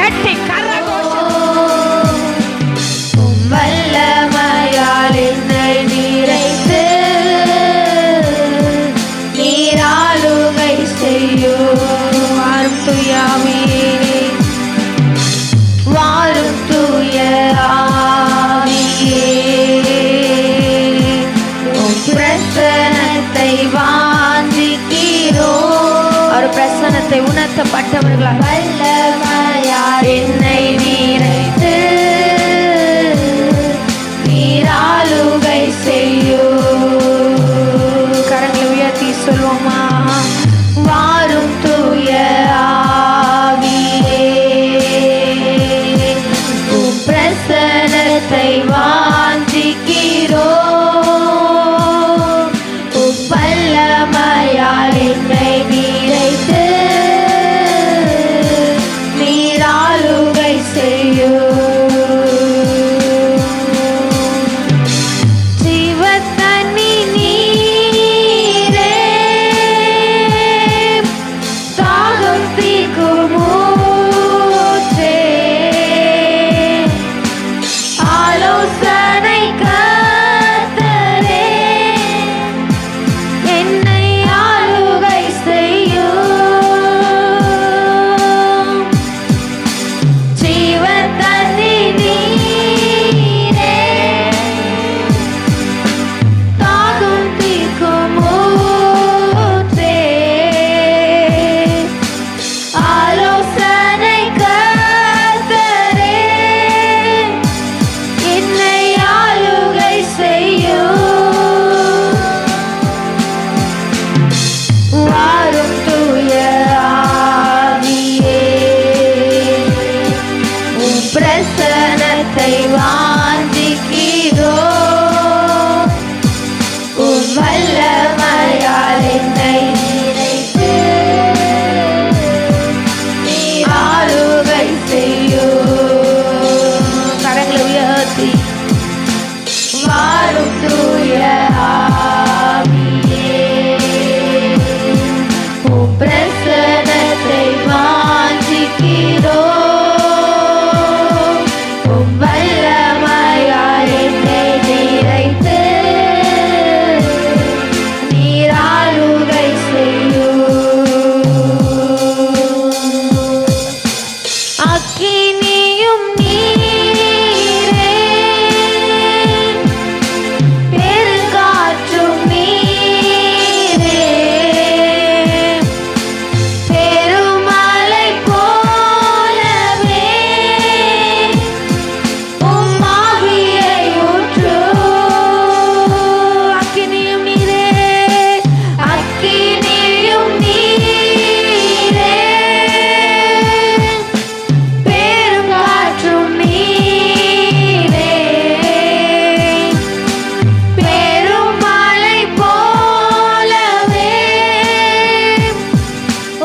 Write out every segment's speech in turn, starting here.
தட்டி வல்லமையால் என்னை நிறைத்து நீராளுகை செய்யும். வாரும் தூயாவியே, வாரும் தூய ஆவியே, உம் பிரசன்னத்தை வாஞ்சிக்கிறோம். அவர் பிரசன்னத்தை உணர்த்தப்பட்டவர்களால் வல்லமையால் என்னை நிறைத்து நீராளுகை செய்யும். கரங்களை உயர்த்தி சொல்வோமா? வாரும் தூய ஆவியே, உம் பிரசன்னத்தை வாஞ்சிக்கிறோம். உம் வல்லமையால் என்னை நிறைத்து நீராளுகை செய்யும். ஜீவத்தண்ணி நீரே, தாகம் தீர்க்கும் ஊற்றே, ஆலோசனை கர்த்தரே, என்னை ஆளுகை செய்யும். ஜீவத்தண்ணி நீரே, தாகம் தீர்க்கும் ஊற்றே, ஆலோசனை கர்த்தரே, என்னை ஆளுகை செய்யும். வாரும் தூய ஆவியே, உம் பிரசன்னத்தை வாஞ்சிக்கிறோம். உம் வல்லமையால் என்னை நிறைத்து நீராளுகை செய்யும். கரங்களை உயர்த்தி வாரும் தூய ஆவியே, உம் பிரசன்னத்தை வாஞ்சிக்கிறோம். உம் வல்லமையால் என்னை நிறைத்து நீராளுகை செய்யும். அக்கினியும் நீரே, பெருங்காற்றும் நீரே, பெருமழை போலவே உம் ஆவியை ஊற்றும். அக்கினியும் நீரே, அக்கினியும் நீரே, பெருங்காற்றும் நீரே, பெருமழை போலவே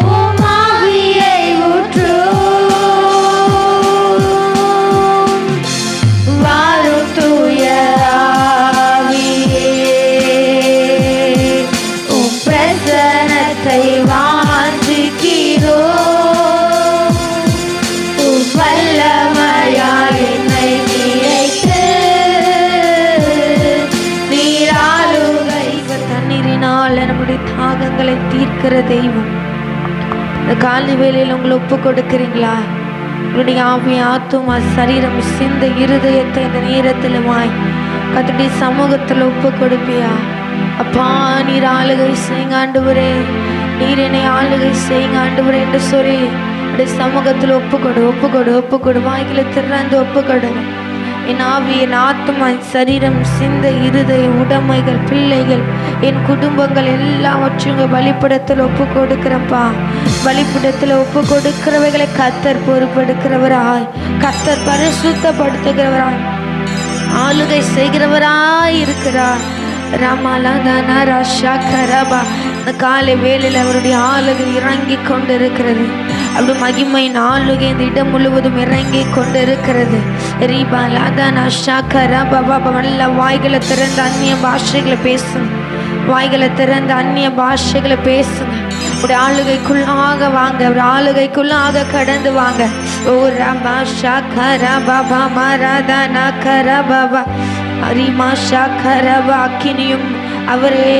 உம் ஆவியை ஊற்றும். வாரும் தூய ஆவியே, உம் பிரசன்னத்தை வாஞ்சிக்கிறோம். உம் வல்லமையால் என்னை நிறைத்து நீராளுகை. தண்ணீரினால் நம்முடைய தாகங்களை தீர்க்கிற தெய்வம். இந்த காலை வேளையில் உங்களை ஒப்பு கொடுக்கிறீங்களா? உங்களுடைய ஆவி, ஆத்துமா, சரீரம், சிந்த இருதயத்தை இந்த நேரத்திலுமாய் கர்த்தருடைய சமூகத்தில் ஒப்பு கொடுப்பியா? அப்பா, நீர் ஆளுகை செய்யுங்க ஆண்டவரே, நீர் என்னை ஆளுகை செய்யுங்க ஆண்டவரே என்று சொல்லி உடைய சமூகத்தில் ஒப்புக்கொடு, ஒப்புக்கொடு, ஒப்புக்கொடு. வாய்களை திறந்து ஒப்புக்கொடு. என் ஆவி, என் ஆத்மா, என் சரீரம், சிந்த இருதய உடைமைகள், பிள்ளைகள், என் குடும்பங்கள் எல்லாவற்றையும் பலிப்படத்தில் ஒப்பு கொடுக்கிறப்பா. பலிப்படத்தில் ஒப்பு கொடுக்கிறவைகளை கர்த்தர் பொறுப்பெடுக்கிறவராய், கர்த்தர் பரிசுத்தப்படுத்துகிறவராய், ஆளுகை செய்கிறவராய் இருக்கிறார். ரமலதன ரஷா கரபா. இந்த காலை வேளையில் அவருடைய ஆளுகை இறங்கி கொண்டு இருக்கிறது. அப்படி மகிமையின் ஆளுகை இந்த இடம் முழுவதும் இறங்கி கொண்டு இருக்கிறது. ரீபா லதன ஷாக்கரா பாபா. நல்ல வாய்களை திறந்து அந்நிய பாஷைகளை பேசுங்க. வாய்களை திறந்து அந்நிய பாஷைகளை பேசுங்க. ஒரு ஆளுகைக்குள்ளாக வாங்க, ஒரு ஆளுகைக்குள்ளாக கடந்து வாங்க. ஓ ரமா ஷாக்கரா பாபா மரதனா கர பாபா அரிமா ஷாக்கரபா அக்கினியும் அவரே,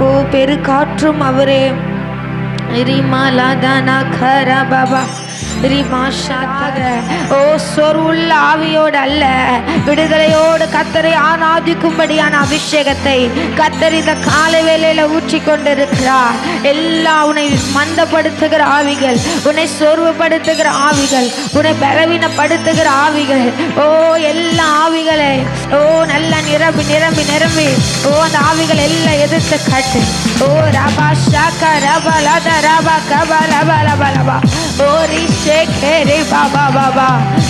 ஓ பெருக்காற்றும் அவரே. ரிமாலாதானா கர பாபா ஓ சொருள்ள ஆவியோடு அல்ல, விடுதலையோடு கத்தரை ஆராதிக்கும்படியான அபிஷேகத்தை கத்தர் இந்த காலை வேளையில ஊற்றி கொண்டிருக்கிறார். எல்லா உன்னை மந்தப்படுத்துகிற ஆவிகள், உன்னை சோர்வுபடுத்துகிற ஆவிகள், உன்னை பலவீனப்படுத்துகிற ஆவிகள், ஓ எல்லா ஆவிகளை ஓ நல்லா நிரம்பி நிரம்பி நிரம்பி ஓ அந்த ஆவிகள் எல்லாம் எதிர்த்து கட்டு. ஓ ரபா ஷாக்கா ரபா லதா ரபா கபா லபா லபா லபா ஓ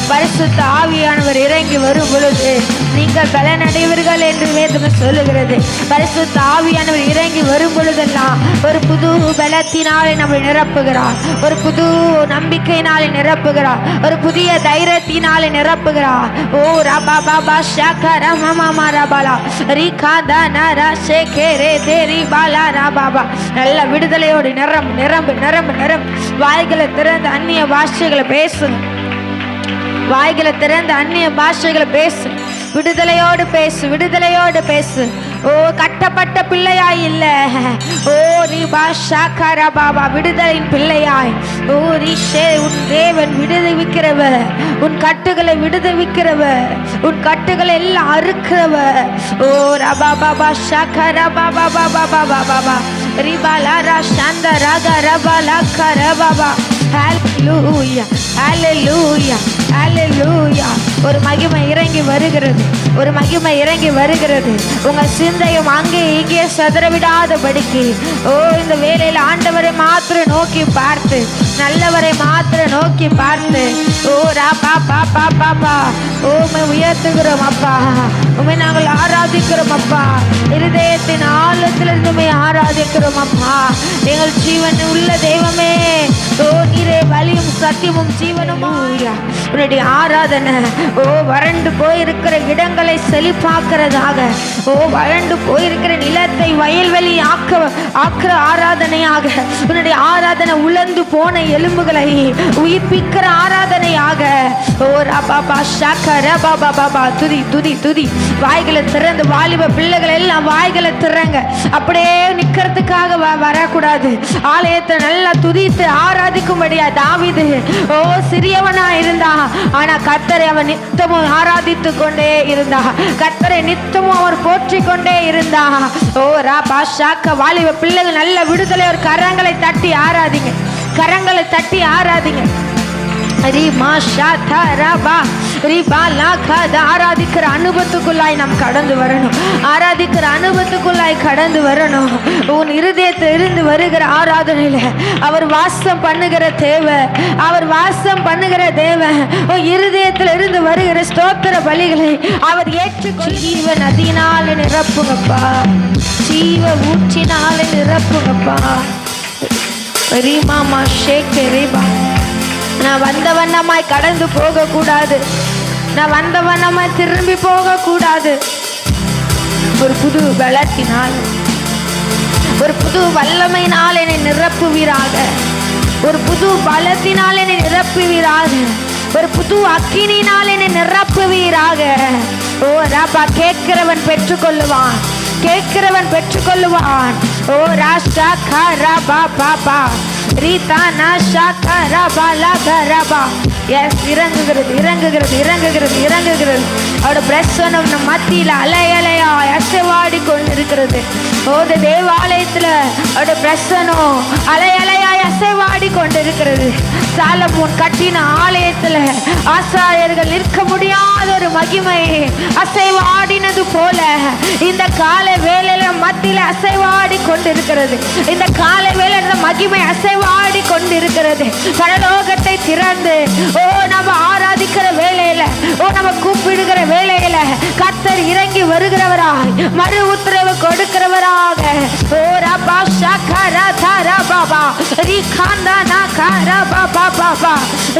பரிசுத்த ஆவியானவர் இறங்கி வரும் பொழுது நீங்கள் பலனடைவீர்கள் என்று வேதம் சொல்லுகிறது. பரிசுத்த ஆவியானவர் இறங்கி வரும் பொழுதெல்லாம் ஒரு புது பலத்தினாலே நம்மை நிரப்புகிறார், ஒரு புது நம்பிக்கையினாலே நிரப்புகிறார், ஒரு புதிய தைரியத்தினாலே நிரப்புகிறார். ஓ ரபா பாபா ஷாக்கா ரமா ரபாலா ரிகாதா நரா ஷேகே தேரி பாலா ரபாபா. நல்ல விடுதலையோடு நிரம்பு நிரம்பு நிரம்பு நிரம்பு. வாய்களை திறந்து அந்நிய பாஷைகளை பேசு, வாய்களை திறந்து அந்நிய பாஷைகளை பேசு, விடுதலையோடு பேசு, விடுதலையோடு பேசு. ஓ கட்டப்பட்ட பிள்ளையாய் இல்ல, ஓ நீ பாஷாக்காரா பாபா விடுதலின் பிள்ளையாய். ஓ ரிஷே உன் தேவன் விடுவிக்கிறவர், உன் கட்டுகளை விடுவிக்கிறவர், உன் கட்டுகளை எல்லாம் அறுக்கிறவர். ஓ ரபா பாபா ஷாக்காரா பாபா பாபா பாபா பாபா ரிபாலா சாந்த ராகா ரபாலா கர பாபா. ஹல்லேலூயா ஹல்லேலூயா ஹல்லேலூயா. ஒரு மகிமை இறங்கி வருகிறது, ஒரு மகிமை இறங்கி வருகிறது. உங்கள் சிந்தையும் அங்கே இங்கே சதறவிடாதபடிக்கு ஓ இந்த வேலையில் ஆண்டவரை மாத்திரம் நோக்கி பார்த்து, நல்லவரை மாத்திரம் நோக்கி பார்த்து ஓ ராபா பாப்பா பாப்பா ஓ உம்மை உயர்த்துகிறோம் அப்பா, உம்மை நாங்கள் ஆராதிக்கிறோம் அப்பா, இருதயத்தின் ஆழத்திலிருந்து உம்மை ஆராதிக்கிறோம் அப்பா. எங்கள் ஜீவன் உள்ள தெய்வமே, ஓ நீரே வலியும் சத்தியமும் ஜீவனுமா. உன்னுடைய ஆராதனை ஓ வறண்டு போயிருக்கிற இடங்களை செழிப்பாக்குறதாக, ஓ வறண்டு போயிருக்கிற நிலத்தை வயல்வெளி ஆக்குற ஆராதனையாக, உன்னுடைய ஆராதனை உலர்ந்து போன எலும்புகளை உயிர்ப்பிக்கிற ஆராதனையாக. ஓ ரபாபா ஷாக்கர பாபா பாபா துதி துதி துதி. வாய்களை திறந்து வாலிப பிள்ளைகள் எல்லாம் வாய்களை திறங்க. அப்படியே நிக்கிறதுக்காக வரக்கூடாது, ஆலயத்தை நல்லா துதித்து ஆராதிக்கும்படியா. தாவீது ஓ சிறியவனா இருந்தா, ஆனா கர்த்தரை அவன் நித்தமும் ஆராதித்து கொண்டே இருந்தா, கர்த்தரை நித்தமும் அவர் போற்றி கொண்டே இருந்தா. ஓ ராபா ஷாக்க வாலிப பிள்ளைகள் நல்ல விடுதலை. ஒரு கரங்களை தட்டி ஆராதிங்க, கரங்களை தட்டி ஆராதிங்க. ஆராதிக்கிற அனுபவத்துக்குள்ளாய் நாம் கடந்து வரணும், ஆராதிக்கிற அனுபவத்துக்குள்ளாய் கடந்து வரணும். உன் இருதயத்தில் இருந்து வருகிற ஆராதனையில அவர் வாசம் பண்ணுகிற தேவை, அவர் வாசம் பண்ணுகிற தேவை. உன் இருதயத்தில் இருந்து வருகிற ஸ்தோத்திர பலிகளை அவர் ஏற்றுக்கொள்ள. ஜீவ நதியினால நிரப்புங்கப்பா, ஜீவ ஊற்றினால நிரப்புங்கப்பா. ரீமாமா ஷேக் ரீபா. நான் வந்த வண்ணமாய் கடந்து போக கூடாது, நான் வந்த வண்ணமாய் திரும்பி போக கூடாது. ஒரு புது பலத்தினால், ஒரு புது வல்லமையினால் என்னை நிரப்புவீராக, ஒரு புது பலத்தினால் என்னை நிரப்புவீராக, ஒரு புது அக்கினியினால் என்னை நிரப்புவீராக. ஓ ராபா கேட்கிறவன் பெற்றுக்கொள்ளுவான், கேட்கிறவன் பெற்றுக்கொள்ளுவான். ஓ ராஷா கரா பாபா பா ரீதா நாஷா கரா பாலா கரபா. எஸ் இறங்குகிறது இறங்குகிறது இறங்குகிறது இறங்குகிறது. அவரோட பிரசனம் நம் மத்தியில் அலை அலையா அசைவாடி கொண்டிருக்கிறது. ஓத தேவாலயத்தில் அவரோட பிரசனம் அலை அலையாய் அசைவாடி கொண்டிருக்கிறது. சாலமோன் கட்டின ஆலயத்தில் ஆசாரியர்கள் நிற்க முடியாத ஒரு மகிமை அசைவாடினது போல இந்த காலை வேளையில மத்தியில் அசைவாடி கொண்டிருக்கிறது. இந்த காலை வேளையில மகிமை அசைவாடி கொண்டிருக்கிறது. பரலோகத்தை திறந்து ஓ நம்ம ஆராதிக்கிற வேளையில, ஓ நம்ம கூப்பிடுகிற வேளையில கர்த்தர் இறங்கி வருகிறவராய், மறு உத்தரவு கொடுக்கிறவராக. ஓ ரபா ஷாக்கரா தாரா பாபா ரிகாந்தா நாகரா பாபா பாபா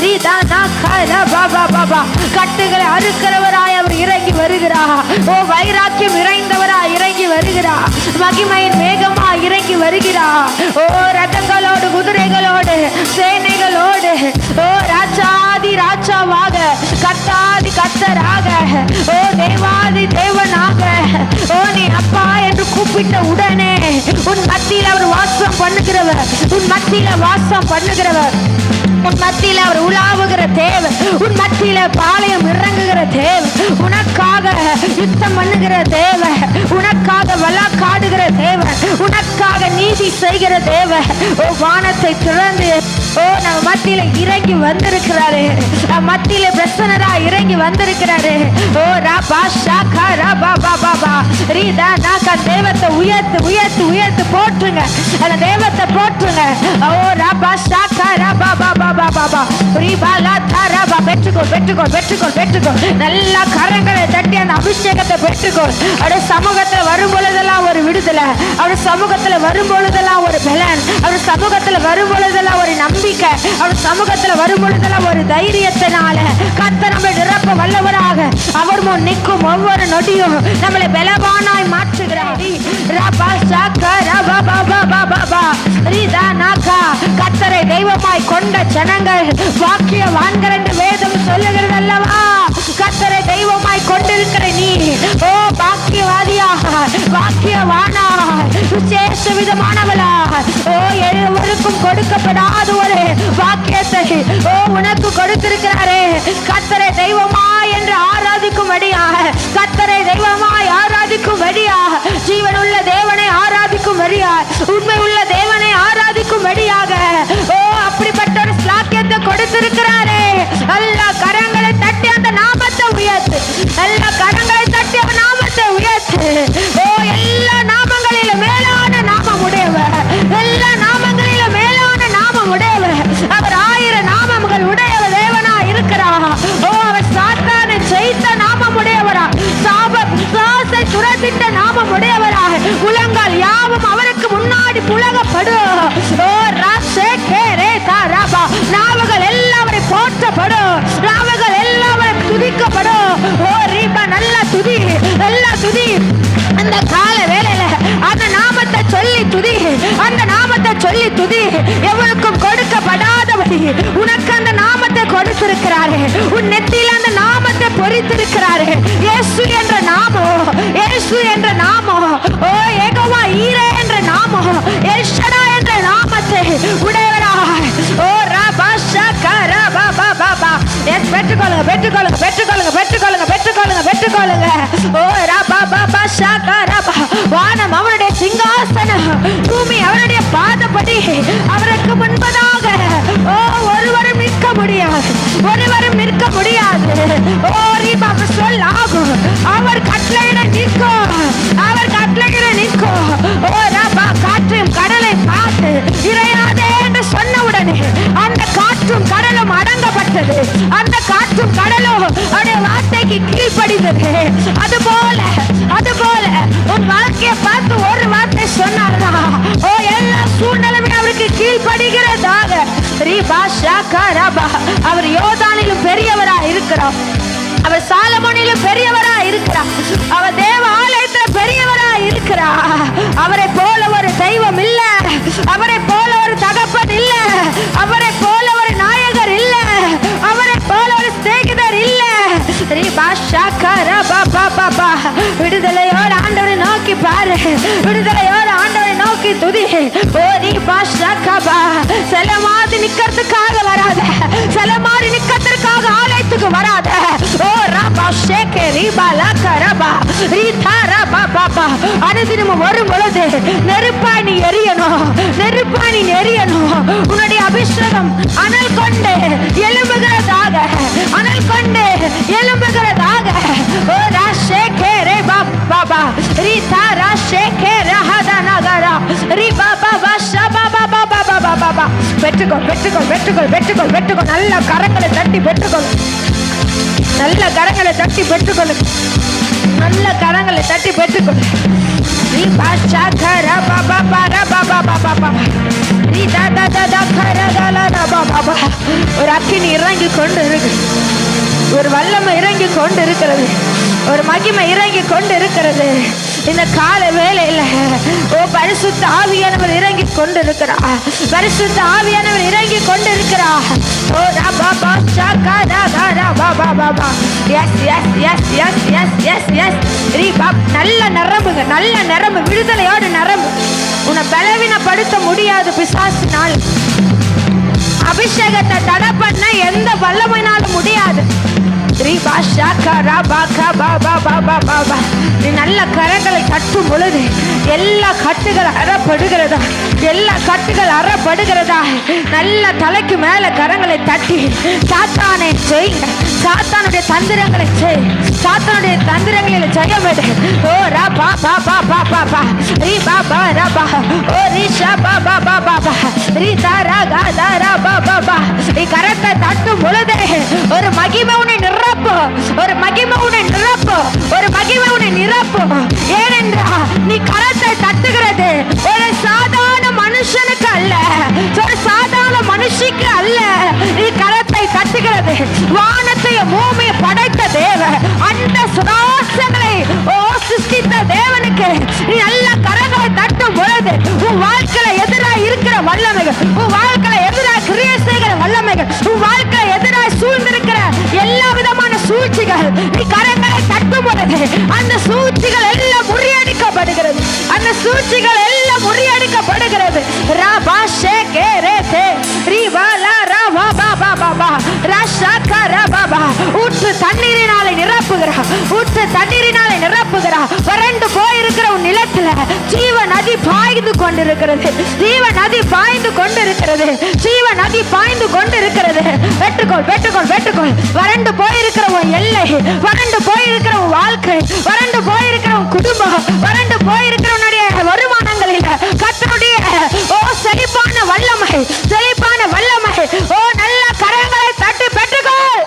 ரிதா நாகரா பாபா பாபா. கட்டுகளை அறுக்கிறவராய் அவர் இறங்கி வருகிறார். ஓ வைராக்கியம் இறைந்தவராய் இறங்கி வருகிறார். மகிமையின் வேகமாய் இறங்கி வருகிறார். ஓ ரதங்களோடு குதிரைகளோடு சேனைகளோடு, ஓ ராஜாதி ராஜாவாக கர்த்தாதி கர்த்தராக, ஓ தேவாதி தேவனாக, ஓ நீ அப்பா என்று கூப்பிட்ட உடனே உன் மத்தியில் அவர் வாசம் பண்ணுகிறவர், உன் மத்தியில வாசம் பண்ணுகிறவர், உன் மத்தியில அவர் உலாவுகிற தேவன், உன் மத்தியில பாளையம் இறங்குகிற தேவன், உனக்காக யுத்தம் பண்ணுகிற தேவன், உனக்காக வழக்காடுகிற தேவன், உனக்காக நீதி செய்கிற தேவன். ஓ வானத்தை திறந்து ஓ நம்ம மத்தியில இறங்கி வந்திருக்கிறாரு, நம்ம மத்தியில பிரசன்னரா இறங்கி வந்திருக்கிறாரு. ஓ ராபா ஷாகா ராபா பாபா பா ரீதா நாகா தேவத்தை உயர்த்து உயர்த்து உயர்த்து போற்றுங்க, அந்த தேவத்தை போற்றுங்க. ஓ ராபா ஷாகா ராபா பாபா பாபா ரீபா லாதா ராபா பெற்றுக்கொள் பெற்றுக்கொள் பெற்றுக்கொள் பெற்றுக்கொள். நல்லா கரங்களை தட்டி அந்த அபிஷேகத்தை பெற்றுக்கொள். அவருடைய சமூகத்துல வரும் பொழுதெல்லாம் ஒரு விடுதலை, அவருடைய சமூகத்துல வரும் பொழுதெல்லாம் ஒரு பலன், அவருடைய சமூகத்துல வரும் பொழுதெல்லாம் ஒரு நம்பிக்கை, அவர் சமூகத்துல வரும் பொழுதெல்லாம் ஒரு தைரியத்தினால கர்த்தர் நம்மை நிரப்ப வல்லவராக அவர் முன் நிற்கும் ஒவ்வொரு நொடியும் நம்மளை பலவானாய் மாற்றுகிறார். கர்த்தரை தெய்வமாய் கொண்ட ஜனங்கள் வாக்கியவான்கள் என்று வேதம் சொல்லுகிறது அல்லவா? கர்த்தரை தெய்வமாய் கொண்டிருக்கிற நீ ஓ பாக்கியவாதியாக வாக்கியவானாக விசேஷ விதமானவளாக ஓ எவருக்கும் கொடுக்கப்படாத ஒரு வாக்கியத்தை ஓ உனக்கு கொடுத்திருக்கிறாரே. கர்த்தரை தெய்வமாய் என்று ஆராதிக்கும்படியாக, கர்த்தரை தெய்வமாய் ஆராதிக்கும்படியாக, ஜீவனுள்ள தேவனை ஆராதிக்கும்படியாக, உண்மை உள்ள தேவனை ஆராதிக்கும்படியாக ஓ அப்படிப்பட்ட ஒரு ஸ்லாக்கியத்தை கொடுத்திருக்கிறாரே. எல்லா கரங்களை தட்டி அந்த நாமத்தை உயர்த்து, எல்லா கரங்களை தட்டி அந்த நாமத்தை உயர்த்து. ஓ எல்லா நாமங்களிலும் மேலான நாமம் உடையவர், எல்லா நாமங்களிலும் மேலான நாமம் உடையவர். அவர் 1000 நாமங்கள் உடையவர் தேவனா இருக்கிறார். ஓ அவர் சாத்தானை ஜெயித்த நாமம் உடையவரா, சாபை துரத்திட்ட நாமம் உடையவராக, உலகால் யாவும் அவருக்கு முன்னாடி புலகப்படும். ஓ நாவுகள் எல்லாவரை போற்றப்படும், நாவுகள் எல்லாவரை துதிக்கப்படும். ஓ ரீபா நல்ல துதி, நல்ல துதி. அந்த கால வேளையில அந்த நாமத்தை சொல்லி துதி, அந்த நாமத்தை சொல்லி துதி. எவனுக்கும் கொடுக்கப்படாதபடி உனக்கு அந்த நாமத்தை கொடுத்திருக்கிறாரே, உன் நெத்தியில் அந்த நாமத்தை பொறித்திருக்கிறாரே. இயேசு என்ற நாமம், இயேசு என்ற நாமம், ஓ யெகோவா ஈரே என்ற நாமம், எல்ஷடா என்ற நாமத்தை உடையவராய் ஓ ராபா ஷாகா ராபா பாபா பா. எஸ் பெற்றுக்கொள்ளுங்க பெற்றுக்கொள்ளுங்க பெற்றுக்கொள்ளுங்க பெற்றுக்கொள்ளுங்க பெற்றுக்கொள்ளுங்க பெற்றுக்கொள்ளுங்க. ஓ ராபா பாபா ஷாகா ராபா. வானம் அவருடைய சிங்காசனம், பூமி அவருடைய பாதப்படி, அவருக்கு முன்பதாக ஓ ஒருவரும் நிற்க முடியாது, ஒருவரும் நிற்க முடியாது. ஓ ரீபா சொல் ஆகும், அவர் கட்டளையிட நிற்கும், அவர் கட்டளையிட நிற்கும். ஓ ராபா காற்றையும் கடலை பார்த்து இறையாதே என்று சொன்னவுடனே அந்த காற்றும் கடலும் அடங்கப்பட்டது, அந்த காற்றும் கடலும் அவருடைய வார்த்தைக்கு கீழ்ப்படிந்தது. அதுபோல அதுபோல உன் வாழ்க்கையை பார்த்து ஒரு வார்த்தை சொன்னார்னா ஓ எல்லா சூழ்நிலையும் அவருக்கு கீழ்ப்படுகிறதாக. ரீபா ஷாகா ராபா. அவர் யோர்தானிலும் பெரியவரா இருக்கிறார், அவர் சாலமோனிலும் பெரியவரா இருக்கிறார், அவர் தேவ ஆலயத்தில் பெரியவரா இருக்கிறார். அவரை போல ஒரு தெய்வம் இல்ல, அவரை போல ஒரு தகப்பன் இல்ல, அவரை போல ஒரு நாயகர் இல்ல, அவரை போல ஒரு சிநேகிதர் இல்ல. விடுதலையோடு ஆண்டவரை நோக்கி பாரு, விடுதலையோடு ஆண்டவரை நோக்கி துதி. ஓ நீ பாஷாகபா. சில மாதிரி நிக்கிறதுக்காக வராத, சில மாதிரி நிக்கிறதுக்காக ஆலயத்துக்கு வராத. ஓ ராபா ஷேகே ரீபா லாகா ராபா ரீதா ராபா பாபா. அனுதினமும் வரும் பொழுது நெருப்பாய் நீ எரியணும், நெருப்பாய் நீ எரியணும். உன்னுடைய அபிஷேகம் அனல் கொண்டு எழும்புகிறதாக, அனல் கொண்டு எழும்புகிறதாக. ஓ ராஷேகே ரே பாபா ரீதா ராஷேகே ரஹதா நகரா ரீபா பாபா ஷபா பாபா பாபா பாபா. பெற்றுக்கொள் பெற்றுக்கொள் பெற்றுக்கொள் பெற்றுக்கொள் பெற்றுக்கொள். நல்ல கரங்களை தட்டி பெற்றுக்கொள், நல்ல கரங்களை தட்டி பெற்றுக்கொள்ளு, நல்ல கரங்களை தட்டி பெற்றுக்கொள்ளு. ரீபா ஷாகா ரபா பாபா ரபா பாபா பாபா ரீதா தா தா கரகல ரபா பாபா. ஒரு அக்கினி இறங்கி கொண்டு இருக்கு, ஒரு வல்லமை இறங்கி கொண்டு இருக்கிறது, ஒரு மகிமை இறங்கி கொண்டு இருக்கிறது. இந்த கால வேளையில ஓ பரிசுத்த ஆவியானவர் இறங்கி கொண்டிருக்கிறார். பரிசுத்த ஆவியானவர் இறங்கி கொண்டிருக்கிறார். ஓ ரபா பா ஷாகா ரகா ரபா பா பா பா. எஸ் எஸ் எஸ் எஸ் எஸ் எஸ் எஸ் ரீபா. நல்ல நரம்புங்க, நல்ல நரம்பு, விடுதலையோடு நரம்பு. உன்னை பலவீனப்படுத்த முடியாது பிசாசினால். அபிஷேகத்தை தடை பண்ண எந்த வல்லமையினாலும் முடியாது. நீ நல்ல கரங்களை தட்டும் பொழுது எல்லா கட்டுகள் அறப்படுகிறதா, எல்லா கட்டுகள் அறப்படுகிறதா. நல்ல தலைக்கு மேல கரங்களை தட்டி சாத்தானை செய்யுங்க. சாத்தானுடைய தந்திரங்களை செய். சாத்தானுடைய தந்திரங்களில் ஜெயமெடு. ஓ ரா பா பா பா பா பா பா ரீ பா பா ரா பா. ஓ ரீஷா பா பா பா பா பா ரீ தா ரா கா தா ரா பா பா பா. நீ கரத்தை தட்டும் பொழுது ஒரு மகிமை உன்னை நிரப்பு, ஒரு மகிமை உன்னை நிரப்பு, ஒரு மகிமை உன்னை நிரப்பு. ஏனென்றால் நீ கரத்தை தட்டுகிறது ஒரு சாதாரண மனுஷனுக்கு அல்ல, ஒரு சாதாரண மனுஷிக்கு அல்ல. நீ கரத்தை தட்டுகிறது வானத்தையும் பூமியை படைத்த தேவ, அந்த சுராசங்களை ஓ சிருஷ்டித்த தேவனுக்கு நீ நல்ல கரங்களை தட்டும் பொழுது உன் வாழ்க்கையில எதிராக இருக்கிற வல்லமைகள், உன் வாழ்க்கையில எதிராக கிரியை செய்கிற வல்லமைகள், உன் வாழ்க்கையில எதிராக சூழ்ந்திருக்கிற எல்லா விதமான சூழ்ச்சிகள் நீ கரங்களை தட்டும் பொழுது அந்த சூழ்ச்சிகள் எல்லாம் முறியடிக்கப்படுகிறது. அந்த சூழ்ச்சிகள் எல்லாம் முறியடிக்கப்படுகிறது. ராபா ஷேகே ரேதே ரிவாலா ராபா பாபா பாபா ராஷாகா ராபா. ஊற்று தண்ணீரினாலே நிரப்புகிறார், ஊற்று தண்ணீரினாலே நிரப்புகிறார். வறண்டு போயிருக்கிற உன் நிலத்துல ஜீவ நதி பாய்ந்து கொண்டிருக்கிறது, ஜீவ நதி பாய்ந்து கொண்டிருக்கிறது, ஜீவ நதி பாய்ந்து கொண்டிருக்கிறது. வெட்டுக்கோள் வெட்டுக்கோள் வெட்டுக்கோள். வறண்டு போயிருக்கிற உன் எல்லை, வறண்டு போயிருக்கிற உன் வாழ்க்கை, வறண்டு போயிருக்கிற உன் குடும்பம், வறண்டு போயிருக்கிற உன்னுடைய வருமானங்களில் கர்த்தருடைய ஓ செழிப்பான வல்லமை, செழிப்பான வல்லமை. ஓ நல்ல கரங்களை தட்டி பெற்றுக்கோள்.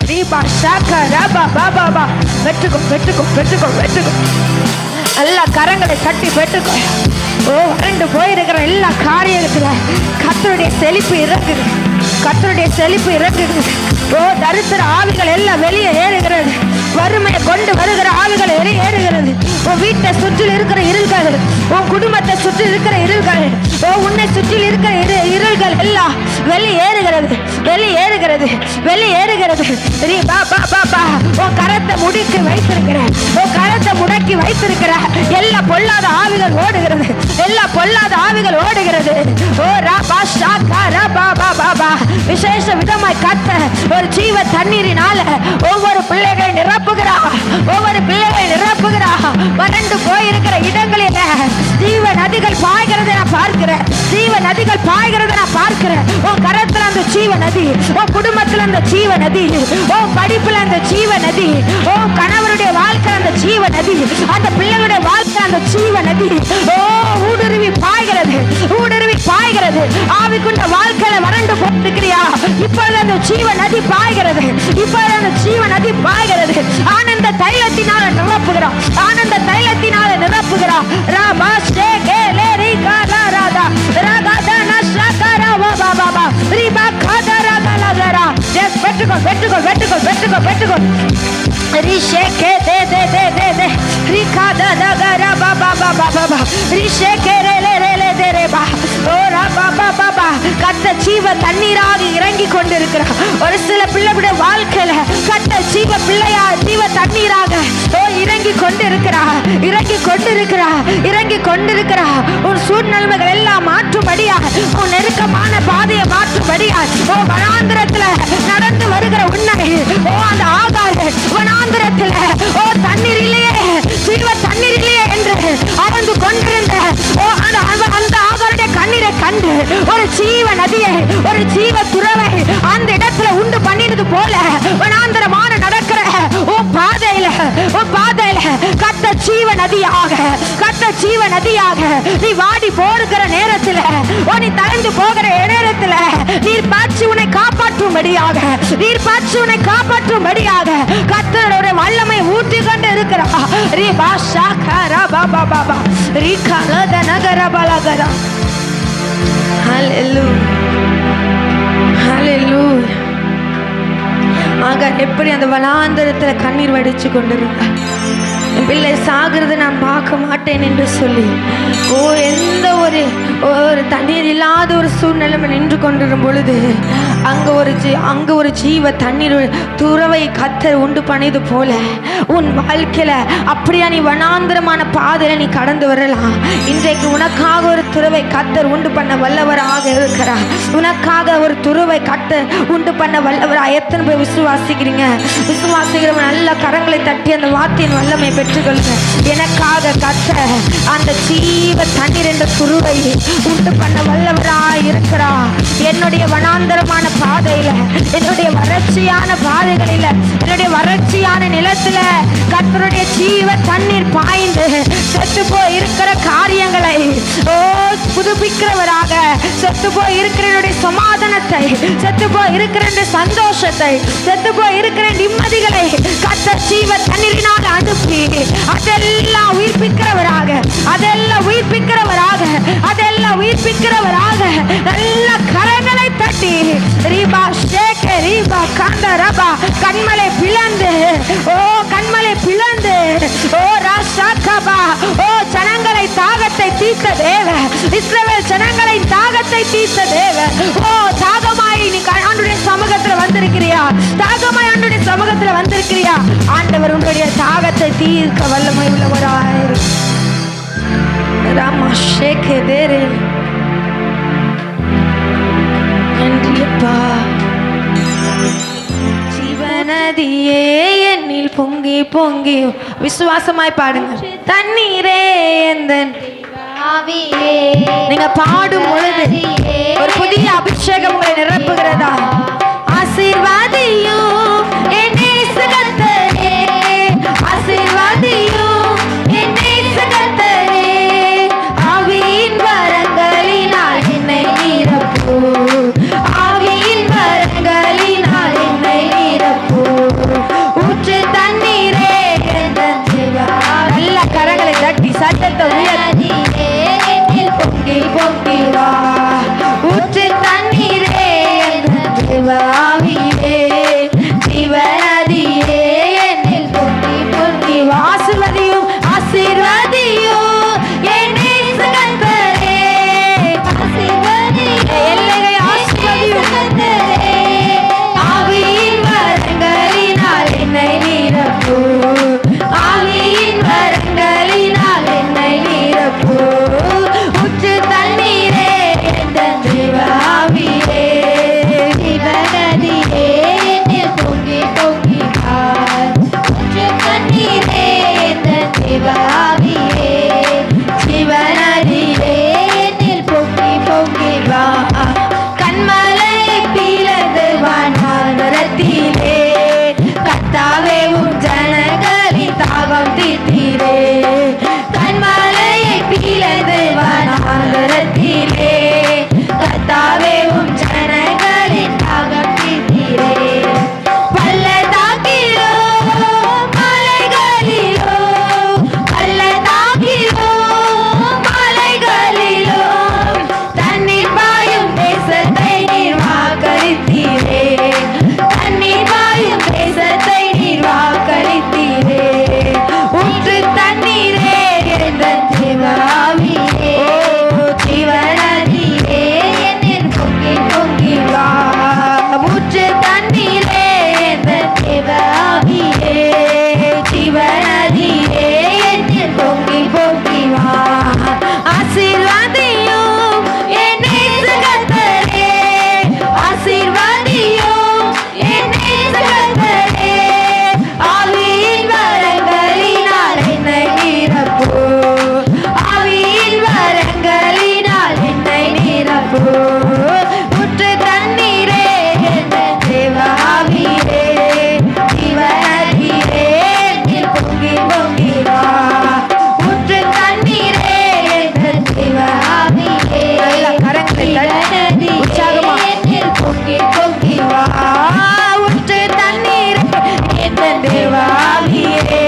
தீபா ஷாக்கா ரபா பாபா பா. பெற்றுக்கோ பெற்றுக்கோ பெற்றுக்கோ பெற்றுக்கோ. நல்ல கரங்களை தட்டி பெற்றுக்கோ. ஓ வறண்டு போயிருக்கிற எல்லா காரியத்துல கர்த்தருடைய செழிப்பு இறங்குது, கர்த்தருடைய செழிப்பு இறங்குது. ஓ தரித்திர ஆவிகள் எல்லாம் வெளியே ஏறுகிறது, வறுமையை கொண்டு வருகிற ஆவிகள் ஏறுகிறது. உன் வீட்டை சுற்றி இருக்கிற இருள்கள், உன் குடும்பத்தை சுற்றி இருக்கிற இருள்கள், ஓ உன்னை சுற்றி இருக்கிற இருள்கள் எல்லாம் வெளியேறுகிறது, வெளியேறுகிறது, வெளியேறுகிறது. பா பா பா பா. உன் கரத்தை முடுக்கி வைத்திருக்கிற, உன் கரத்தை முடக்கி வைத்திருக்கிற எல்லா பொல்லாத ஆவிகள் ஓடுகிறது, எல்லா பொல்லாத ஆவிகள் ஓடுகிறது. ஓ ரா பா ஷாகா ரா பா பா பா பா. விசேஷ விதமாய் கத்த ஒரு ஜீவ தண்ணீரினால ஒவ்வொரு பிள்ளைகளை நிரப்புகிறா, ஒவ்வொரு பிள்ளைகளை நிரப்புகிறா. வறண்டு போயிருக்கிற இடங்களில் ஜீவ நதிகள் பாய்கிறதை நான் பார்க்கிறேன், ஜீவ நதிகள் பாய்கிறதை நான் பார்க்கிறேன். உன் கரத்துல அந்த ஜீவ நதி, உன் குடும்பத்துல அந்த ஜீவ நதி, உன் படிப்புல அந்த ஜீவ நதி, உன் கணவருடைய வாழ்க்கை அந்த ஜீவ நதி, அந்த பிள்ளைகளுடைய வாழ்க்கை அந்த ஜீவ நதி. ஓ ஊடுருவி பாய்கிறது, ஊடுருவி பாய்கிறது. ஆவிக்குண்ட வாழ்க்கையில வறண்டு போயிருக்கிறியா? இப்பொழுது அந்த ஜீவ நதி பாய்கிறது, இப்பொழுது அந்த ஜீவ நதி பாய்கிறது. ஆனந்த தைலத்தினால நிரப்புகிறோம், ஆனந்த தைலத்தினால நிரப்புகிறோம். ராமா ஷேகே லேரி காதா ராதா ராகா நஷாகரா பாபா பாபா ரிபா காதா ராகா லகரா. எஸ் பெற்றுக்கோ பெற்றுக்கோ பெற்றுக்கோ பெற்றுக்கோ பெற்றுக்கோ. ரிஷேகே தே தே தே தே தே ரிகா தா லகரா பாபா பாபா பாபா ரிஷேகே ரே லே ரே லே தே ரே பா. ஓ ரா பாபா பாபா. கத்த ஜீவ தண்ணீராக இறங்கி கொண்டிருக்கிறார். ஒரு சில பிள்ளைகளுடைய வாழ்க்கையில கத்த ஜீவ பிள்ளையா, ஜீவ தண்ணீராக ஓ இறங்கி கொண்டிருக்கிறா, இறங்கி கொண்டிருக்கிறா, இறங்கி கொண்டிருக்கிறா. உன் சூழ்நிலைகள் எல்லாம் மாற்றும்படியா, உன் நெருக்கமான பாதையை மாற்றும்படியா, ஓ வனாந்திரத்துல நடந்து வருகிற உன்னை ஓ அந்த ஆகாது வனாந்திரத்துல ஓ தண்ணீர் இல்லையே, ஜீவ தண்ணீர் இல்லையே என்று அவந்து கொண்டிருந்த ஓ அந்த ஆகாருடைய கண்ணீரை கண்டு ஒரு ஜீவ நதியை, ஒரு ஜீவ துறவை அந்த இடத்துல உண்டு பண்ணினது போல வனாந்திரமான நடக்கிற உன் பாதையில, உன் பாதையில கத்த ஜீவ நதியாக, கத்த ஜீவ நதியாக நீ வாடி போடுகிற நேரத்தில், நீ தளர்ந்து போகிற நேரத்தில் நீர் பாய்ச்சி உன்னை காப்பாற்றும்படியாக, நீர் பாய்ச்சி உன்னை காப்பாற்றும்படியாக கத்தருடைய வல்லமை ஊற்றி கொண்டு இருக்கிறா. ரீ பாஷா கரா பாபா பாபா ரீ கலத நகர பலகரா. ஹல்லேலூயா, ஹல்லேலூயா. ஆக எப்படி அந்த வனாந்தரத்துல கண்ணீர் வடிச்சு கொண்டிருந்தார், பிள்ளை சாகிறது நான் பார்க்க மாட்டேன் என்று சொல்லி எந்த ஒரு தண்ணீர் இல்லாத ஒரு சூழ்நிலை நின்று கொண்டிருக்கும் பொழுது அங்க ஒரு ஜீவ தண்ணீர் துறவை கத்தர் உண்டு பண்ணியது போல உன் வாழ்க்கையில அப்படியா நீ வனாந்திரமான பாதையில நீ கடந்து வரலாம். இன்றைக்கு உனக்காக ஒரு துறவை கத்தர் உண்டு பண்ண வல்லவராக இருக்கிறார். உனக்காக ஒரு துறவை கத்தர் உண்டு பண்ண வல்லவரா. எத்தனை பேர் விசுவாசிக்கிறீங்க? விசுவாசிக்கிறவங்க நல்ல கரங்களை தட்டி அந்த வார்த்தையின் வல்லமை பெற்றுக்கொள்ளுங்க. எனக்காக கத்தர் அந்த ஜீவ தண்ணீர் என்ற துருவை உண்டு பண்ண வல்லவராய் இருக்கிறார். என்னுடைய வனாந்தரமான பாதையில, என்னுடைய வறட்சியான பாதைகளில, என்னுடைய வறட்சியான நிலத்துல கர்த்தருடைய ஜீவ தண்ணீர் பாய்ந்து செத்து போய் இருக்கிற காரியங்களை புதுப்பிக்கிறவராக, செத்து போய் இருக்கிற என்னுடைய சமாதானத்தை, செத்து போய் இருக்கிற சந்தோஷத்தை, செத்து போய் இருக்கிற நிம்மதிகளை கர்த்தர் ஜீவ தண்ணீரினால் அனுப்பி அதெல்லாம் உயிர்ப்பிக்கிறவராக, அதெல்லாம் உயிர்ப்பிக்கிறவராக, அதெல்லாம் உயிர்ப்பிக்கிறவராக நல்ல கரங்களை தட்டி ரீபா ஷேக் ரீபா காந்த ரபா கண்மலை பிளந்து கண்மலை பிளந்து ராஷாகபா ஜனங்களை தாகத்தை தீர்த்த தேவ, இஸ்ரவேல் ஜனங்களை தாகத்தை தீர்த்த தேவ. தாகமாய் நீ ஆண்டவருடைய சமூகத்துல வந்திருக்கிறியா? தாகமாய் ஆண்டவருடைய சமூகத்துல வந்திருக்கிறியா? ஆண்டவர் உன்னுடைய தாகத்தை தீர்க்க வல்லமை உள்ளவராய் ராமா ஷேகே தேரே. நன்றியப்பா. ஜீவநதியே என்னில் பொங்கி பொங்கி, விசுவாசமாய் பாடுங்க. தண்ணீரே எந்தன் ஆவியே. நீங்க பாடும் பொழுது ஒரு புதிய அபிஷேகம் உங்களை நிரப்புகிறதா? ஆசீர்வாதியும் என்னை சுகத்தரே, ஆசீர்வாதியும் என்னை சுகத்தரே, ஆவியின் வரங்களினால் என்னை நிரப்பு, ஆவியின் வரங்களினால் என்னை நிரப்பு. ஊற்று தண்ணீரே எந்தன் தேவா. நல்ல கரங்களை தட்டி சத்தத்தை உயர்த்தி பொங்கி பொங்கி வா. ஊற்று தண்ணீரே எந்தன் தேவாவியே, ஜீவநதியே என்னில் பொங்கி பொங்கி வா. ஆசீர்வதியும் ஆசீர்வதியும் என்னை சுகந்தரே, ஆசீர்வதியும் எல்லையை ஆசீர்வதியும் சுகந்தரே, ஆவியின் வரங்களினால் என்னை நிரப்பு, ஆவியின் வரங்களினால் என்னை நிரப்பு. ஊற்று தண்ணீரே எந்தன் தேவாவியே, ஜீவநதியே என்னில் பொங்கி பொங்கி வா. ஊற்று தண்ணீரே எந்தன் தேவாவியே, ஜீவநதியே என்னில் பொங்கி பொங்கி வா. கண்மலை பிளந்து வானரத்திலே கர்த்தாவே உம் ஜனங்களின் தாகம் தீர்த்தீரே. கண்மலையை பிளந்து வானரத்திலே கர்த்தாவே உம் ஜனங்களின் தாகம் தீர்த்தீரே. பள்ளத்தாக்கிலோ மலைகளிலோ, பள்ளத்தாக்கிலோ மலைகளிலோ தண்ணீர் பாயும் தேசத்தை நீர் வாக்களித்தீரே, தண்ணீர் பாயும் தேசத்தை நீர் வாக்களித்தீரே. ஊற்று தண்ணீரே எந்தன் தேவாவியே, ஜீவநதியே என்னில் பொங்கி பொங்கி வா. ஊற்று தண்ணீரே எந்தன் தேவாவியே, ஜீவநதியே என்னில் பொங்கி பொங்கி வா. ஆசீர்வாதியும் என்னை சுகந்தரே, ஆசீர்வாதியும் என்னை சுகந்தரே, ஆவியின் வரங்களினால் என்னை நிரப்பு, ஆவியின் வரங்களினால் என்னை நிரப்பு. ஊற்று தண்ணீரே எந்தன் தேவாவியே, ஜீவநதியே என்னில் பொங்கி பொங்கி வா. ஊற்று தண்ணீரே எந்தன் தேவாவியே, ஜீவநதியே என்னில் பொங்கி பொங்கி வா. ஊற்று தண்ணீரே எந்தன் தேவாவியே,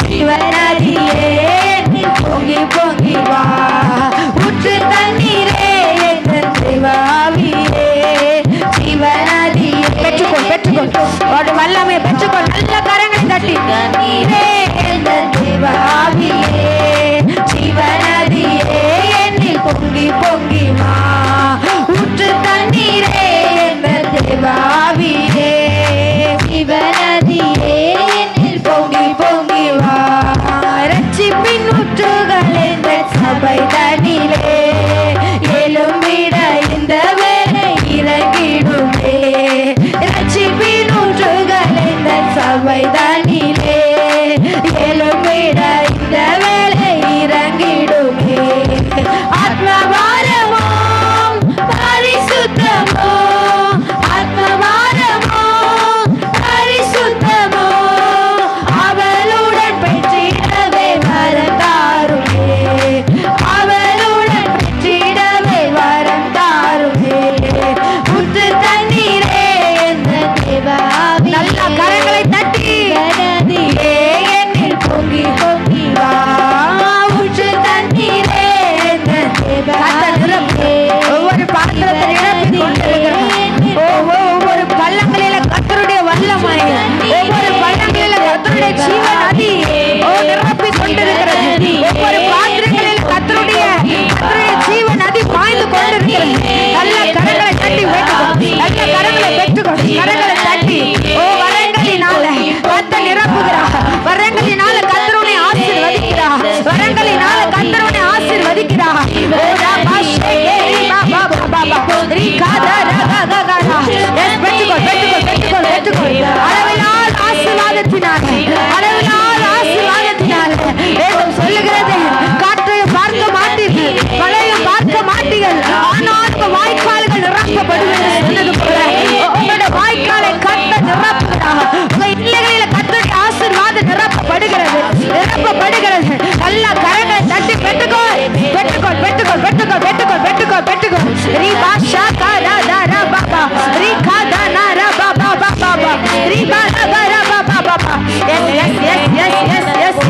ஜீவநதியே என்னில் பொங்கி பொங்கி வா. ஊற்று தண்ணீரே எந்தன் பொங்கி பொங்கி வா ஊற்று தண்ணீரே என்ற தேவாவியே சிவநதியே என்னில் பொங்கி பொங்கி வா ரட்சிப்பின் ஊற்றுகள் என்ற சபை தனிலே எழும்பிட இந்த வேலை இறங்கிடுமே ரட்சிப்பின் ஊற்றுகள் என்ற சபை தனிலே எழும்பிட இந்த வேலை இறங்கிடுமே ஆத்மபாரமோ பரிசுத்தமோ ஆத்மபாரமோ பரிசுத்தமோ அவளுடன் பெற்றிடவே வரம் தாருமே அவளுடன் பெற்றிடவே வரம் தாருமே ஊற்று தண்ணீரே என்ற தேவாவி நல்ல கரங்களை தட்டி நதியே என்னில் பொங்கி பொங்கி வா ஊற்று தண்ணீரே என்ற தேவாவி ஒவ்வொரு பாத்திரத்தை நிரப்பி கொண்டிருக்கிறோம் ஒவ்வொரு பள்ளங்களில கர்த்தருடைய வல்லமை ஒவ்வொரு பள்ளங்களில கர்த்தருடைய ஜீவ நதி நிரப்பி கொண்டிருக்கிறது ஒவ்வொரு பாத்திரங்களில் கர்த்தருடைய ஜீவ நதி பாய்ந்து கொண்டிருக்கிறது நல்ல கரங்களை தட்டி வைத்துக்கோ நல்ல கரங்களை பெற்றுக்கோ கரங்களை தட்டி வரங்களினால கர்த்தர் நிரப்புகிறார் வரங்களினால கர்த்தருடைய ஆசீர்வதிக்கிறார் வரங்களினால கர்த்தருடைய ஆசீர்வதிக்கிறார் அளவினால் ஆசீர்வாதத்தினால சொல்லுகிறது காற்றையும் பார்க்க மாட்டீர்கள் மழையும் பார்க்க மாட்டீர்கள் ஆனால் வாய்க்கால்கள் நிரப்பப்படுவது சொன்னது போல உங்களுடைய வாய்க்காலை கட்ட நிரப்புகிறார் உங்க இல்லைகளில கத்தருடைய ஆசீர்வாதம் நிரப்பப்படுகிறது நல்ல கரங்களை தட்டி பெற்றுக்கோ ரீ பாஷா காரா தாரா பாபா ரீ காதா நாரா பாபா பாபா ரீ பாரா பாரா பாபா பாபா எஸ்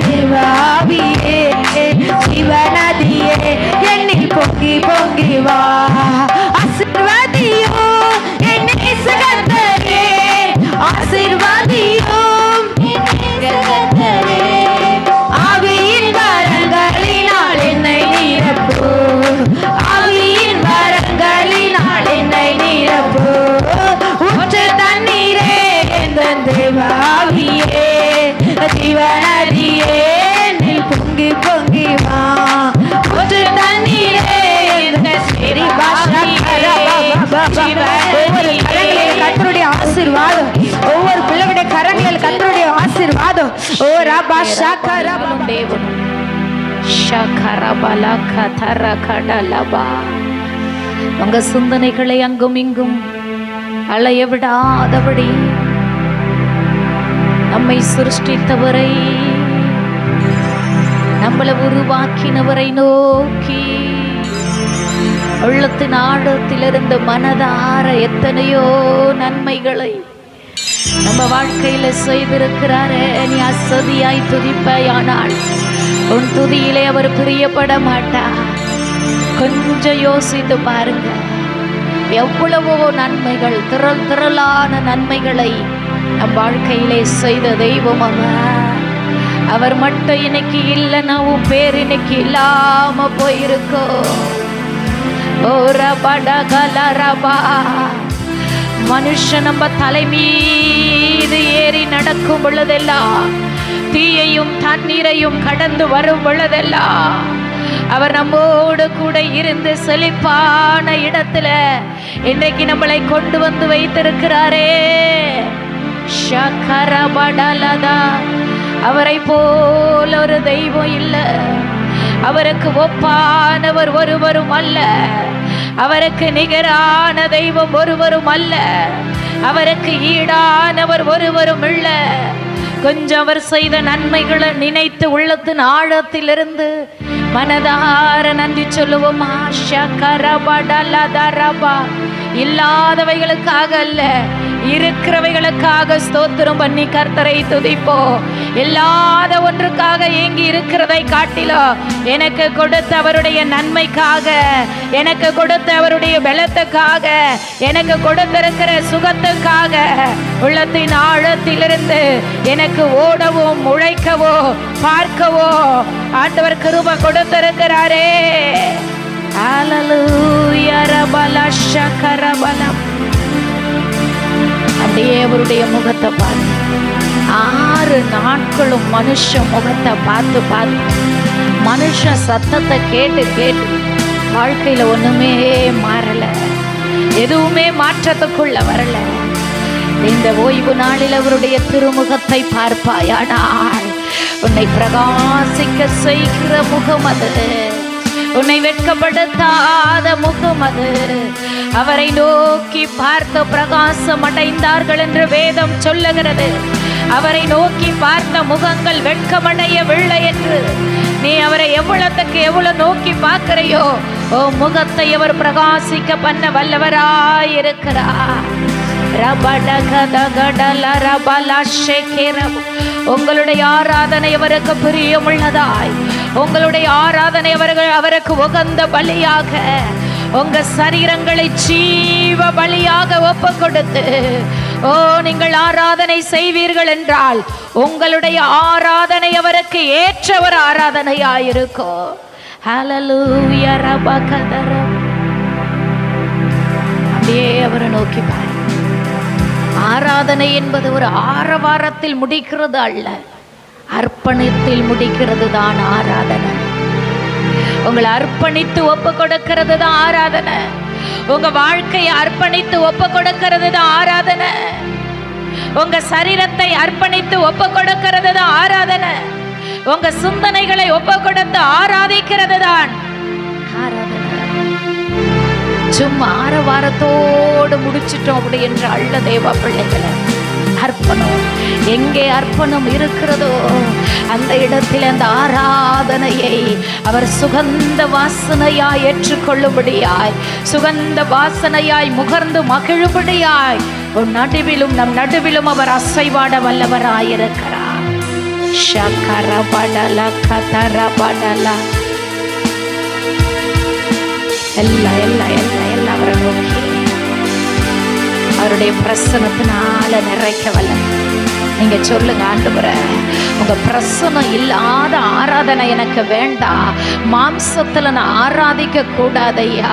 தேவாவியே சிவநதியே என்னில் பொங்கி பொங்கி வா ஆசீர்வாதியோ என்னை சுகந்தரே ஆசீர்வாதியோ ஆவியின் வரங்களினால் என்னை நிரப்பு ஆவியின் வரங்களினால் என்னை நிரப்பு ஊற்று தண்ணீரே என்ற தேவாவியே ஜீவநதியே என்னில் பொங்கி பொங்கி வா ஊற்று தண்ணீரே என்ற ஒவ்வொரு கரங்களில் கர்த்தருடைய ஆசீர்வாதம் ஒவ்வொரு பிள்ளைகளுடைய கரங்களில் கர்த்தருடைய ஆசீர்வாதம் ஓ ரபா ஷாகரா தேவனும் ஷகரபல கதர கடலபா உங்க சிந்தனைகளை அங்கும் இங்கும் அலைய விடாதபடி நம்மை சிருஷ்டித்தவரை நம்மளை உருவாக்கினவரை நோக்கி உள்ளத்தின் ஆழத்திலிருந்து மனதார எத்தனையோ நன்மைகளை நம்ம வாழ்க்கையில செய்திருக்கிறாரே. நீ அசதியாய் துதிப்பாயானால் உன் துதியிலே அவர் பிரியப்பட மாட்டார். கொஞ்சம் யோசித்து பாருங்க, எவ்வளவோ நன்மைகள், திரளான நன்மைகளை நம் வாழ்க்கையிலே செய்த தெய்வம் அவர் மட்டும் இன்னைக்கு இல்லைன்னா உன் பேர் இன்னைக்கு இல்லாம போயிருக்கோம். ஓ ரபடகலரபா, மனுஷன் நம்ம தலை மீது ஏறி நடக்கும் பொழுதெல்லாம், தீயையும் தண்ணீரையும் கடந்து வரும் பொழுதெல்லாம் அவர் நம்மோடு கூட இருந்து செழிப்பான இடத்துல இன்றைக்கு நம்மளை கொண்டு வந்து வைத்திருக்கிறாரே. ஷகரபடலதா, அவரை போல ஒரு தெய்வம் இல்லை. அவருக்கு ஒப்பானவர் ஒருவரும் அல்ல. அவருக்கு நிகரான தெய்வம் ஒருவரும் அல்ல. அவருக்கு ஈடானவர் ஒருவரும் இல்லை. கொஞ்சம் அவர் செய்த நன்மைகளை நினைத்து உள்ளத்தின் ஆழத்திலிருந்து மனதார நன்றி சொல்லுவோமா. ஷகரபடலதரபா, இல்லாதவைகளுக்காக அல்ல, இருக்கிறவைகளுக்காக ஸ்தோத்திரம் பண்ணி கர்த்தரை துதிப்போம். இல்லாத ஒன்றுக்காக ஏங்கி இருக்கிறதை காட்டிலும் எனக்கு கொடுத்த அவருடைய நன்மைக்காக, எனக்கு கொடுத்த அவருடைய பலத்துக்காக, எனக்கு கொடுத்திருக்கிற சுகத்துக்காக உள்ளத்தின் ஆழத்திலிருந்து எனக்கு ஓடவும் உழைக்கவோ பார்க்கவோ ஆண்டவர் கிருபை கொடுத்திருக்கிறாரே. ஹல்லேலூயா ரபல ஷகரபலம். அப்படியே அவருடைய முகத்தை பார்த்து 6 நாட்களும் மனுஷன் முகத்தை பார்த்து பார்த்து மனுஷன் சத்தத்தை கேட்டு கேட்டு வாழ்க்கையில ஒண்ணுமே மாறல, எதுவுமே மாற்றத்துக்குள்ள வரல. இந்த ஓய்வு நாளில் அவருடைய திருமுகத்தை பார்ப்பாயானால் உன்னை பிரகாசிக்க செய்கிற முகம் அது, உன்னை வெட்கப்படுத்தாத முகம் அது. அவரை நோக்கி பார்த்து பிரகாசம் அடைந்தார்கள் என்று வேதம் சொல்லுகிறது. அவரை நோக்கி பார்த்த முகங்கள் வெட்கமடையவில்லை என்று. நீ அவரை எவ்வளவுக்கு எவ்வளவு நோக்கி பார்க்கிறையோ முகத்தை அவர் பிரகாசிக்க பண்ண வல்லவராயிருக்கிறார். உங்களுடைய ஆராதனை அவருக்கு பிரியமுள்ளதாய், உங்களுடைய ஆராதனை அவருக்கு உகந்த பலியாக, உங்க சரீரங்களை ஜீவ பலியாக ஒப்பு கொடுத்து நீங்கள் ஆராதனை செய்வீர்கள் என்றால் உங்களுடைய ஆராதனை அவருக்கு ஏற்ற ஒரு ஆராதனையாயிருக்கும். ஹல்லேலூயா ரபகதர. அப்படியே அவரை நோக்கி பாரு. ஆராதனை என்பது ஒரு ஆரவாரத்தில் முடிக்கிறது அல்ல, அர்ப்பணித்தில் முடிக்கிறது தான் ஆராதனை. உங்களை அர்ப்பணித்து ஒப்பு கொடுக்கிறது தான் ஆராதனை. உங்க வாழ்க்கையை அர்ப்பணித்து ஒப்பு கொடுக்கிறது தான் ஆராதனை. உங்க சரீரத்தை அர்ப்பணித்து ஒப்பு கொடுக்கிறது தான் ஆராதனை. உங்க சிந்தனைகளை ஒப்பு கொடுத்து ஆராதிக்கிறது தான் ஆராதனை. சும்மா ஆரவாரத்தோடு முடிச்சிட்டோம் அப்படி என்று அல்ல தேவ பிள்ளைகளை. அர்ப்பணம் எங்கே அர்ப்பணம் இருக்கிறதோ அந்த இடத்தில் அந்த ஆராதனையை அவர் சுகந்த வாசனையாய் ஏற்றுக்கொள்ளும்படியாய், சுகந்த வாசனையாய் முகர்ந்து மகிழும்படியாய் உன் நடுவிலும் நம் நடுவிலும் அவர் அசைவாட வல்லவராயிருக்கிறார். ஷகரபடல கதரபடல எல்லாம் எல்லாம் எல்லாம் எல்லாம் அவரை நோக்கி அவருடைய பிரசன்னத்தினால நிறைக்க வல்ல. நீங்க சொல்லுங்க, ஆண்டவரே உங்க பிரசன்னம் இல்லாத ஆராதனை எனக்கு வேண்டாம். மாம்சத்துல நான் ஆராதிக்க கூடாதையா.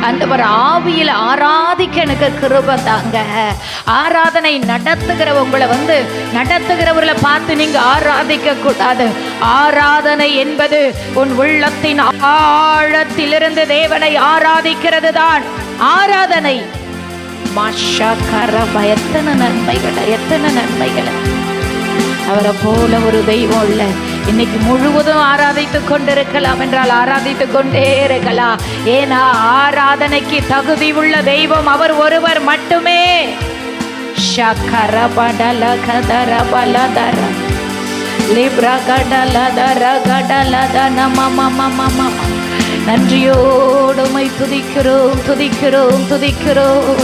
ஆண்டவர் ஆவியில ஆராதிக்க எனக்கு கிருபை தாங்க. ஆராதனை நடத்துகிறவங்களை நடத்துகிறவர்களை பார்த்து நீங்க ஆராதிக்க கூடாது. ஆராதனை என்பது உன் உள்ளத்தின் ஆழத்திலிருந்து தேவனை ஆராதிக்கிறது தான் ஆராதனை. எத்தனை நன்மைகளை, எத்தனை நன்மைகளை. அவரை போல ஒரு தெய்வம் இல்ல. இன்னைக்கு முழுவதும் ஆராதித்துக் கொண்டிருக்கலாம் என்றால் ஆராதித்துக் கொண்டே இருக்கலாம். ஏன்னா ஆராதனைக்கு தகுதி உள்ள தெய்வம் அவர் ஒருவர் மட்டுமே. ஷகரபடல கதரபலதர லிப்ரகடலதர கடலதன மமமமம. நன்றியோடு உம்மை துதிக்கிறோம் துதிக்கிறோம் துதிக்கிறோம்.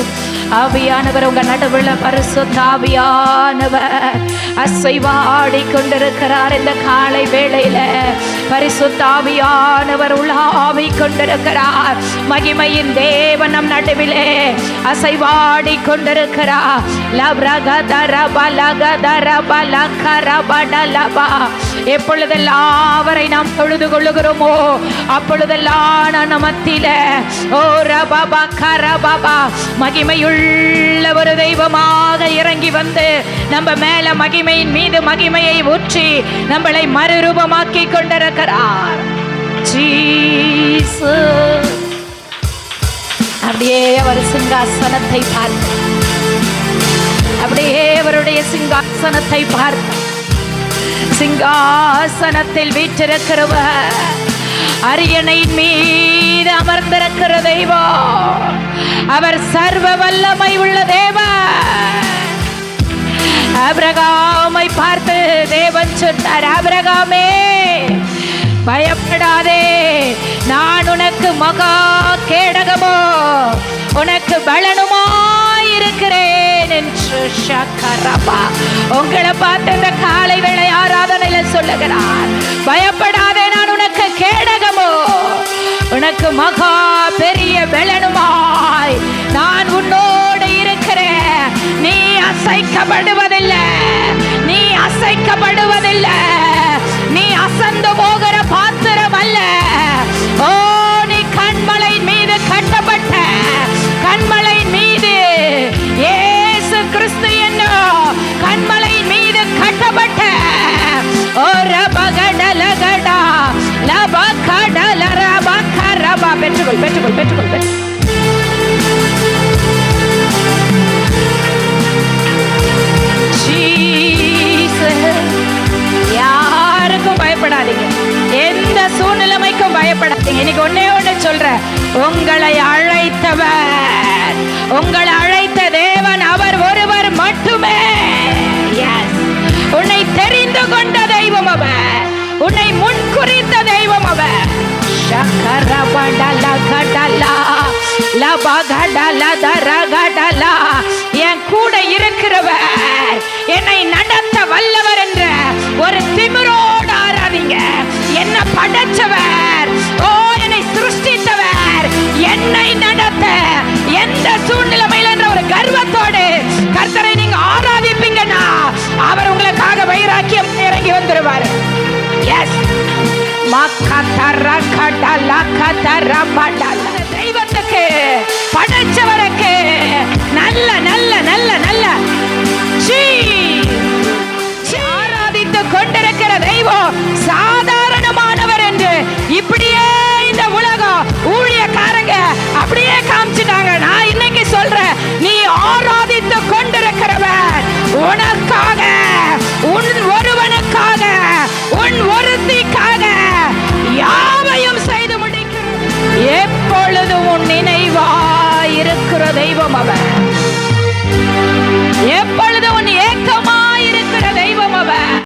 ஆவியானவர் உங்க நடுவுல பரிசுத்த ஆவியானவர் அசைவாடி கொண்டிருக்கிறார். இந்த காலை வேளையில பரிசுத்த ஆவியானவர் உலாவி கொண்டிருக்கிறார். மகிமையின் தேவன் நம் நடுவிலே அசைவாடி கொண்டிருக்கிறார். எப்பொழுதெல்லாம் அவரை நாம் தொழுது கொள்ளுகிறோமோ அப்பொழுதெல்லாம் நம் மத்தியில ஓ ரபா கரபா மகிமையுள்ள ஒரு தெய்வமாக இறங்கி வந்து நம்ம மேல மகிமையின் மீது மகிமையை ஊற்றி நம்மளை மறுரூபமாக்கி கொண்டிருக்கிறார். அப்படியே அவர் சிங்காசனத்தை பார்த்து, அப்படியே அவருடைய சிங்காசனத்தை பார்த்து, சிங்காசனத்தில் வீற்றிருக்கிறவர் அரியணை மீது அமர்ந்திருக்கிற தெய்வம். அவர் சர்வ வல்லமை உள்ள தேவன். ஆபிரகாமை பார்த்து தேவன் சொன்னார், ஆபிரகாமே பயப்படாதே, நான் உனக்கு மகா கேடகமோ உனக்கு பலனுமாயிருக்கிறேன் என்று உங்களை பார்த்து இந்த காலை வேளை ஆராதனையில சொல்லுகிறார், பயப்படாதே, நான் உனக்கு கேடகமோ, உனக்கு மகா பெரிய பெலனுமாய் நான் உன்னோடு இருக்கிறேன். நீ அசைக்கப்படுவதில்லை, நீ அசைக்கப்படுவதில்லை, நீ அசந்து போகிற பாத்திரம் அல்ல. ஓ, நீ கண்மலை மீது கட்டப்பட்ட, கண்மலை மீது இயேசு கிறிஸ்து என்னும் கண்மலை மீது கட்டப்பட்ட ரபகடலகடா லபகடலரபகரபா. பெற்றுக்கொள் பெற்றுக்கொள் பெற்றுக்கொள். யாருக்கும் பயப்படாதீங்க, எந்த சூழ்நிலைமைக்கும் பயப்படாதீங்க. இன்னைக்கு ஒன்னே ஒண்ணு சொல்றேன், உங்களை அழைத்தவர், உங்களை அழைத்த தேவன் அவர் ஒருவர் மட்டுமே. உன்னை தெரிந்து கொண்ட தெய்வம் அவர், உன்னை முன்குறித்த தெய்வம் அவர். என் கூட இருக்கிறவர், என்னை நடத்த வல்லவர் என்ற ஒரு திமிரோடு ஆராதிங்க. என்ன படைச்சவர், ஓ என்னை சிருஷ்டித்தவர், என்னை நடத்த எந்த சூழ்நிலைமையில் என்ற ஒரு கர்வத்தோடு கர்த்தரை நீங்க ஆராதிப்பீங்கன்னா அவர் உங்களுக்காக வைராக்கியம் இறங்கி வந்துருவார். எஸ், தெய்வத்துக்கு படைச்சவருக்கு நல்ல நல்ல நல்ல நல்ல ஆராதித்துக் கொண்டிருக்கிற தெய்வம் சாதாரணமானவர் என்று இப்படியே இந்த உலகம் ஊழியக்காரங்க அப்படியே காமிச்சிட்டாங்க. நான் இன்னைக்கு சொல்றேன், நீ ஆராதித்துக் கொண்டிருக்கிறவர் உனக்காக, உன் ஒருவனுக்காக, உன் ஒருத்திக்காக யாவையும் செய்து முடிக்கிறது. எப்பொழுதும் உன் நினைவாய் இருக்கிற தெய்வம் அவர். எப்பொழுது